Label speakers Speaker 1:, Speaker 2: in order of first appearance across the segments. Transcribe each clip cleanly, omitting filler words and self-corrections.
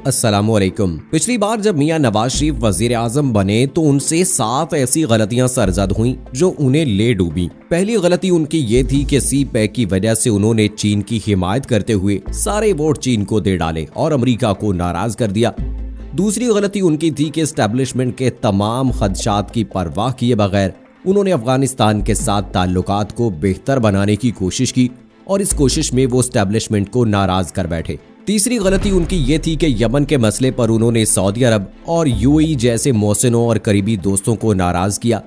Speaker 1: अस्सलामुअलैकुम। पिछली बार जब मियां नवाज शरीफ वजीर आजम बने तो उनसे 7 ऐसी गलतियां सरजद हुईं जो उन्हें ले डूबी। पहली गलती उनकी ये थी कि सी पैक की वजह से उन्होंने चीन की हिमायत करते हुए सारे वोट चीन को दे डाले और अमेरिका को नाराज कर दिया। दूसरी गलती उनकी थी कि एस्टेब्लिशमेंट के तमाम खदशात की परवाह किए बगैर उन्होंने अफगानिस्तान के साथ ताल्लुकात को बेहतर बनाने की कोशिश की और इस कोशिश में वो एस्टेब्लिशमेंट को नाराज कर बैठे। तीसरी गलती उनकी ये थी कि यमन के मसले पर उन्होंने सऊदी अरब और यूएई जैसे मोहसिनों और करीबी दोस्तों को नाराज किया।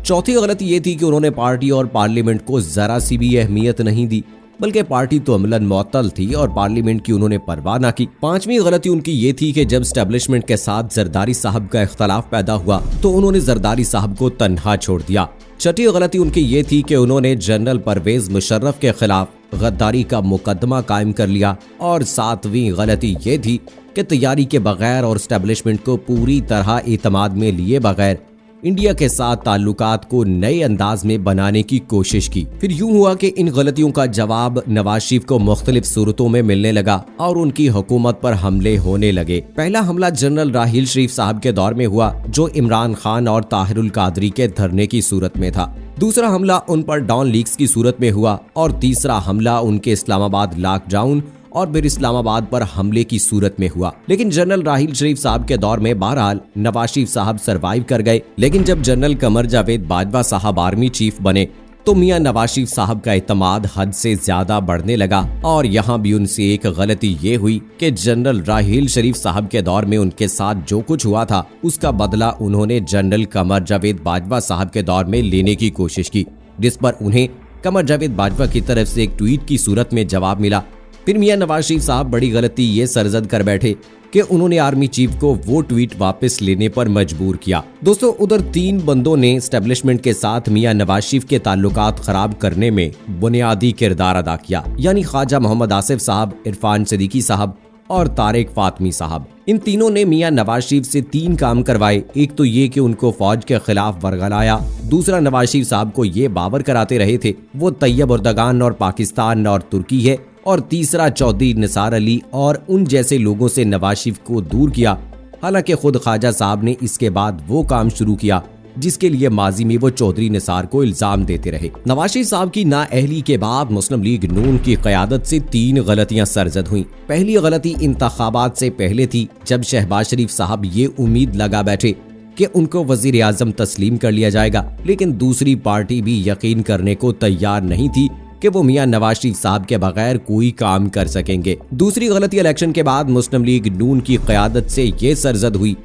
Speaker 1: चौथी गलती ये थी कि उन्होंने पार्टी और पार्लियामेंट को जरा सी भी अहमियत नहीं दी, बल्कि पार्टी तो अमलन मुअत्तल थी और पार्लियामेंट की उन्होंने परवाह न की। पांचवी गलती उनकी ये थी कि जब एस्टेब्लिशमेंट के साथ जरदारी साहब का इख्तलाफ पैदा हुआ तो उन्होंने जरदारी साहब को तन्हा छोड़ दिया। छठी गलती उनकी ये थी कि उन्होंने जनरल परवेज मुशर्रफ के खिलाफ गद्दारी का मुकदमा कायम कर लिया। और सातवीं गलती ये थी कि तैयारी के बगैर और एस्टेब्लिशमेंट को पूरी तरह एतमाद में लिए बगैर इंडिया के साथ ताल्लुकात को नए अंदाज में बनाने की कोशिश की। फिर यूं हुआ कि इन गलतियों का जवाब नवाज शरीफ को मुख्तलिफ सूरतों में मिलने लगा और उनकी हुकूमत पर हमले होने लगे। पहला हमला जनरल राहील शरीफ साहब के दौर में हुआ जो इमरान खान और ताहिरुल कादरी के धरने की सूरत में था। दूसरा हमला उन पर डॉन लीक्स की सूरत में हुआ और तीसरा हमला उनके इस्लामाबाद लॉकडाउन और फिर इस्लामाबाद पर हमले की सूरत में हुआ। लेकिन जनरल राहील शरीफ साहब के दौर में बहरहाल नवाज शरीफ साहब सरवाइव कर गए। लेकिन जब जनरल कमर जावेद बाजवा साहब आर्मी चीफ बने तो मियां नवाज शरीफ साहब का एतमाद हद से ज्यादा बढ़ने लगा और यहाँ भी उनसे एक गलती ये हुई कि जनरल राहील शरीफ साहब के दौर में उनके साथ जो कुछ हुआ था उसका बदला उन्होंने जनरल कमर जावेद बाजवा साहब के दौर में लेने की कोशिश की, जिस पर उन्हें कमर जावेद बाजवा की तरफ से एक ट्वीट की सूरत में जवाब मिला। फिर मियां नवाज शरीफ साहब बड़ी गलती ये सरजद कर बैठे कि उन्होंने आर्मी चीफ को वो ट्वीट वापस लेने पर मजबूर किया। दोस्तों, उधर 3 बंदों ने एस्टेब्लिशमेंट के साथ मियां नवाज शरीफ के ताल्लुकात खराब करने में बुनियादी किरदार अदा किया, यानी ख्वाजा मोहम्मद आसिफ साहब, इरफान सिद्दीकी साहब और तारिक फातमी साहब। इन तीनों ने मियां नवाज शरीफ से 3 काम करवाए। एक तो ये कि उनको फौज के खिलाफ वरगलाया, दूसरा नवाज शरीफ साहब को ये बावर कराते रहे थे वो तैयब उर्दगान और पाकिस्तान और तुर्की है, और तीसरा चौधरी निसार अली और उन जैसे लोगों से नवाज शरीफ को दूर किया। हालांकि खुद ख्वाजा साहब ने इसके बाद वो काम शुरू किया जिसके लिए माजी में वो चौधरी निसार को इल्जाम देते रहे। नवाज शरीफ साहब की नाअहली के बाद मुस्लिम लीग नून की क़यादत से 3 गलतियां सरजद हुई। पहली गलती इंतखाबात से पहले थी जब शहबाज शरीफ साहब ये उम्मीद लगा बैठे कि उनको वजीर आजम तस्लीम कर लिया जाएगा, लेकिन दूसरी पार्टी भी यकीन करने को तैयार नहीं थी कि वो मियां नवाज शरीफ साहब के बगैर कोई काम कर सकेंगे। दूसरी गलती इलेक्शन के बाद मुस्लिम लीग नून की क़यादत से ये सरजद हुई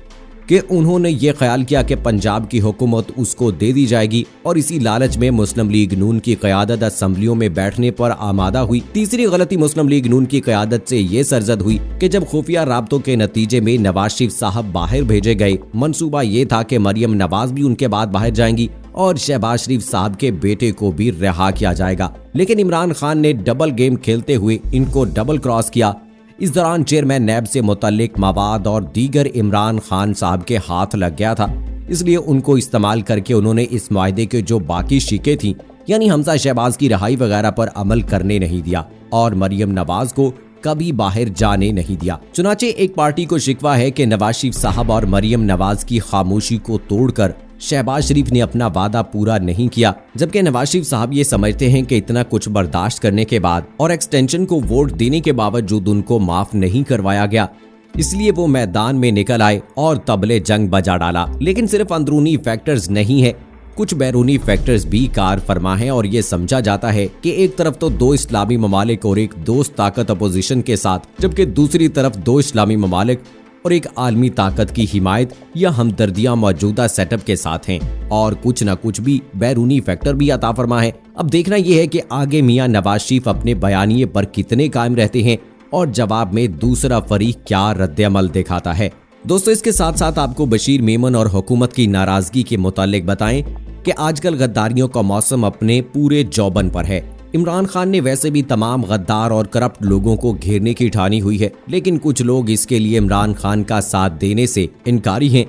Speaker 1: कि उन्होंने ये ख्याल किया कि पंजाब की हुकूमत उसको दे दी जाएगी और इसी लालच में मुस्लिम लीग नून की क़यादत असेंबलियों में बैठने पर आमादा हुई। तीसरी गलती मुस्लिम लीग नून की क़यादत से ये सरजद हुई कि जब खुफिया राब्तों के नतीजे में नवाज शरीफ साहब बाहर भेजे गए, मंसूबा ये था कि मरियम नवाज भी उनके बाद बाहर जाएंगी और शहबाज शरीफ साहब के बेटे को भी रिहा किया जाएगा। लेकिन इमरान खान ने डबल गेम खेलते हुए इनको डबल क्रॉस किया। इस दौरान चेयरमैन नैब से मुतल्लिक मवाद और दीगर इमरान खान साहब के हाथ लग गया था, इसलिए उनको इस्तेमाल करके उन्होंने इस मुआहदे के जो बाकी शिकें थीं, यानी हमजा शहबाज की रिहाई वगैरह पर अमल करने नहीं दिया और मरियम नवाज को कभी बाहर जाने नहीं दिया। चुनाचे एक पार्टी को शिकवा है कि नवाज शरीफ साहब और मरियम नवाज की खामोशी को तोड़कर शहबाज शरीफ ने अपना वादा पूरा नहीं किया, जबकि नवाज शरीफ साहब ये समझते हैं कि इतना कुछ बर्दाश्त करने के बाद और एक्सटेंशन को वोट देने के बावजूद उनको माफ नहीं करवाया गया, इसलिए वो मैदान में निकल आए और तबले जंग बजा डाला। लेकिन सिर्फ अंदरूनी फैक्टर्स नहीं है, कुछ बैरूनी फैक्टर्स भी कार फरमा है और ये समझा जाता है कि एक तरफ तो 2 इस्लामी ममालिक और एक दोस्त ताकत अपोजिशन के साथ, जबकि दूसरी तरफ 2 इस्लामी ममालिक और एक आलमी ताकत की हिमायत या हमदर्दियां मौजूदा सेटअप के साथ हैं और कुछ न कुछ भी बैरूनी फैक्टर भी अता फरमा है। अब देखना यह है कि आगे मियां नवाज शरीफ अपने बयानिए पर कितने कायम रहते हैं और जवाब में दूसरा फरीक क्या रद्द-ए-अमल दिखाता है। दोस्तों, इसके साथ साथ आपको बशीर मेमन और हुकूमत की नाराजगी के मुतालिक बताएं कि आजकल गद्दारियों का मौसम अपने पूरे जौबन पर है। इमरान खान ने वैसे भी तमाम गद्दार और करप्ट लोगों को घेरने की ठानी हुई है, लेकिन कुछ लोग इसके लिए इमरान खान का साथ देने से इनकारी हैं।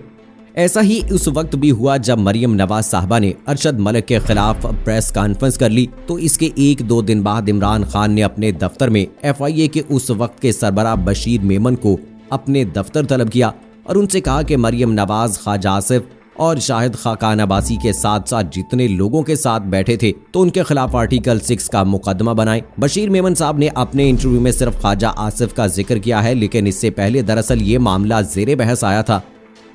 Speaker 1: ऐसा ही उस वक्त भी हुआ जब मरियम नवाज साहबा ने अरशद मलिक के खिलाफ प्रेस कॉन्फ्रेंस कर ली, तो इसके 1-2 दिन बाद इमरान खान ने अपने दफ्तर में FIA के उस वक्त के सरबराह बशीर मेमन को अपने दफ्तर तलब किया और उनसे कहा कि मरियम नवाज, ख्वाजा आसिफ और शाहिद खाकान अब्बासी के साथ साथ जितने लोगों के साथ बैठे थे तो उनके खिलाफ आर्टिकल 6 का मुकदमा बनाए। बशीर मेमन साहब ने अपने इंटरव्यू में सिर्फ ख्वाजा आसिफ का जिक्र किया है, लेकिन इससे पहले दरअसल ये मामला ज़ेरे बहस आया था।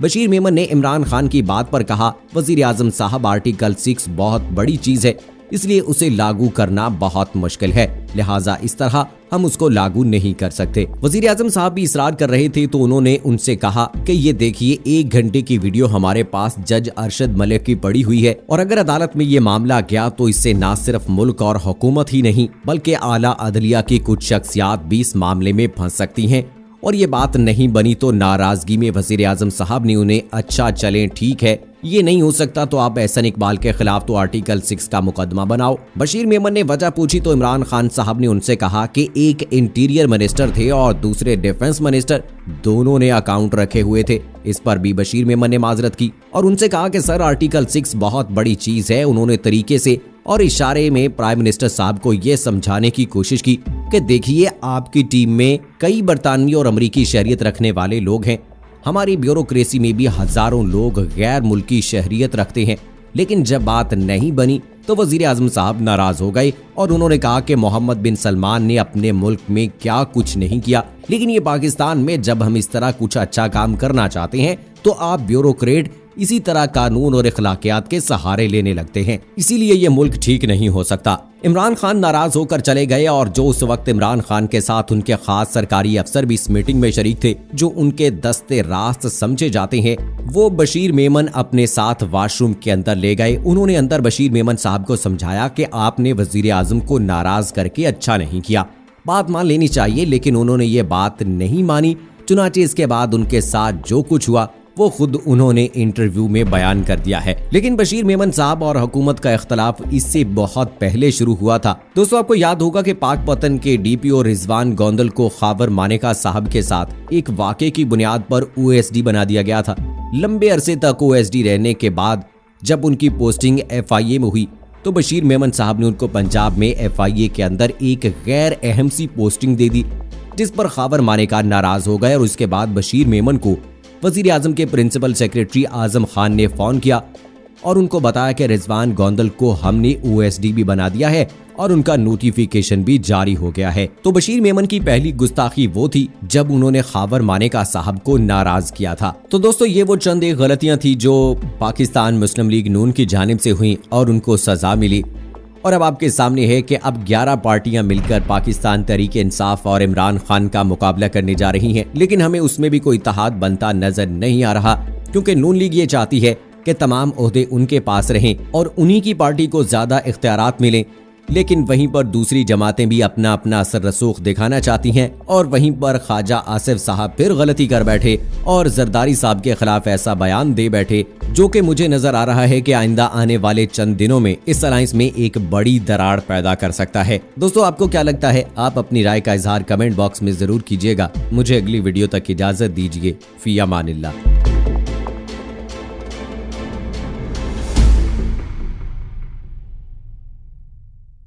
Speaker 1: बशीर मेमन ने इमरान खान की बात पर कहा, वजीर आजम साहब, आर्टिकल 6 बहुत बड़ी चीज है, इसलिए उसे लागू करना बहुत मुश्किल है, लिहाजा इस तरह हम उसको लागू नहीं कर सकते। वजीर आजम साहब भी इसरार कर रहे थे तो उन्होंने उनसे कहा कि ये देखिए, 1 घंटे की वीडियो हमारे पास जज अरशद मलिक की पड़ी हुई है और अगर अदालत में ये मामला गया तो इससे न सिर्फ मुल्क और हुकूमत ही नहीं बल्कि आला अदलिया की कुछ शख्सियात भी इस मामले में फंस सकती हैं और ये बात नहीं बनी तो नाराजगी में वजीर आजम साहब ने उन्हें अच्छा चलें, ठीक है, ये नहीं हो सकता तो आप एहसन इकबाल के खिलाफ तो आर्टिकल 6 का मुकदमा बनाओ। बशीर मेमन ने वजह पूछी तो इमरान खान साहब ने उनसे कहा कि एक इंटीरियर मिनिस्टर थे और दूसरे डिफेंस मिनिस्टर, दोनों ने अकाउंट रखे हुए थे। इस पर भी बशीर मेमन ने माजरत की और उनसे कहा कि सर, आर्टिकल 6 बहुत बड़ी चीज है। उन्होंने तरीके से और इशारे में प्राइम मिनिस्टर साहब को यह समझाने की कोशिश की कि देखिए, आपकी टीम में कई बरतानवी और अमरीकी शहरियत रखने वाले लोग हैं, हमारी ब्यूरोक्रेसी में भी हजारों लोग गैर मुल्की शहरियत रखते हैं। लेकिन जब बात नहीं बनी तो वजीर आजम साहब नाराज हो गए और उन्होंने कहा कि मोहम्मद बिन सलमान ने अपने मुल्क में क्या कुछ नहीं किया, लेकिन ये पाकिस्तान में जब हम इस तरह कुछ अच्छा काम करना चाहते हैं तो आप ब्यूरोक्रेट इसी तरह कानून और इखलाकियात के सहारे लेने लगते हैं, इसीलिए ये मुल्क ठीक नहीं हो सकता। इमरान खान नाराज होकर चले गए और जो उस वक्त इमरान खान के साथ उनके खास सरकारी अफसर भी इस मीटिंग में शरीक थे, जो उनके दस्ते रास्त समझे जाते हैं, वो बशीर मेमन अपने साथ वॉशरूम के अंदर ले गए। उन्होंने अंदर बशीर मेमन साहब को समझाया कि आपने वजीर आजम को नाराज करके अच्छा नहीं किया, बात मान लेनी चाहिए, लेकिन उन्होंने ये बात नहीं मानी। चुनाचे इसके बाद उनके साथ जो कुछ हुआ वो खुद उन्होंने इंटरव्यू में बयान कर दिया है। लेकिन बशीर मेमन साहब और हुकूमत का इख्तलाफ इससे बहुत पहले शुरू हुआ था। दोस्तों, आपको याद होगा कि पाकपतन के डीपीओ रिजवान गोंदल को खावर मानेका साहब के साथ एक वाक़े की बुनियाद पर ओएसडी बना दिया गया था। लंबे अरसे तक ओएसडी रहने के बाद जब उनकी पोस्टिंग FIA में हुई तो बशीर मेमन साहब ने उनको पंजाब में FIA के अंदर एक गैर अहम सी पोस्टिंग दे दी, जिस पर खावर मानेका नाराज हो गए और उसके बाद बशीर मेमन को वजीर आजम के प्रिंसिपल सेक्रेटरी आजम खान ने फोन किया और उनको बताया कि रिजवान गोंदल को हमने OSD भी बना दिया है और उनका नोटिफिकेशन भी जारी हो गया है। तो बशीर मेमन की पहली गुस्ताखी वो थी जब उन्होंने खावर मानेका साहब को नाराज किया था। तो दोस्तों, ये वो चंद एक गलतियां थी जो पाकिस्तान मुस्लिम लीग नून की जानिब से हुई और उनको सजा मिली। और अब आपके सामने है कि अब 11 पार्टियां मिलकर पाकिस्तान तहरीक इंसाफ और इमरान खान का मुकाबला करने जा रही हैं, लेकिन हमें उसमें भी कोई इत्तेहाद बनता नजर नहीं आ रहा, क्योंकि नून लीग ये चाहती है कि तमाम ओहदे उनके पास रहें और उन्हीं की पार्टी को ज्यादा इख्तियारात मिलें। लेकिन वहीं पर दूसरी जमातें भी अपना अपना असर रसूख दिखाना चाहती हैं और वहीं पर ख्वाजा आसिफ साहब फिर गलती कर बैठे और जरदारी साहब के खिलाफ ऐसा बयान दे बैठे जो कि मुझे नजर आ रहा है कि आइंदा आने वाले चंद दिनों में इस अलायंस में एक बड़ी दरार पैदा कर सकता है। दोस्तों, आपको क्या लगता है? आप अपनी राय का इजहार कमेंट बॉक्स में जरूर कीजिएगा। मुझे अगली वीडियो तक इजाजत दीजिए। फी अमानिल्लाह।